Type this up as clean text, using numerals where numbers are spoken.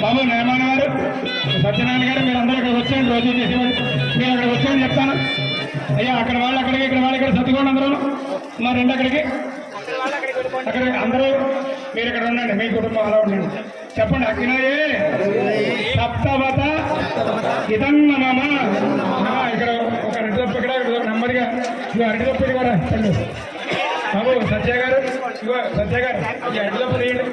బాబు నిర్మాణ గారు, సత్యనారాయణ గారు, మీరు అందరూ ఇక్కడ వచ్చేయండి. రోజు చేసేవాళ్ళు మీరు అక్కడ వచ్చేయండి చెప్తాను. అయ్యా అక్కడ వాళ్ళు అక్కడికి, ఇక్కడ వాళ్ళు ఇక్కడ సర్దుకోండి అందరూ. మరి రెండు అక్కడికి అక్కడ అందరూ మీరు ఇక్కడ ఉండండి, మీ కుటుంబం అలా ఉండండి. చెప్పండి. అగ్నయే సప్తవత ఇదన్నమమ. ఇక్కడ ఒక అరటి తప్పు, ఇక్కడ నెమ్మదిగా ఇవి అరటి తప్పు కూడా చెప్పండి. బాబు సత్య గారు, ఇగో సత్య గారు ఈ అరటి తప్పు తీయండి.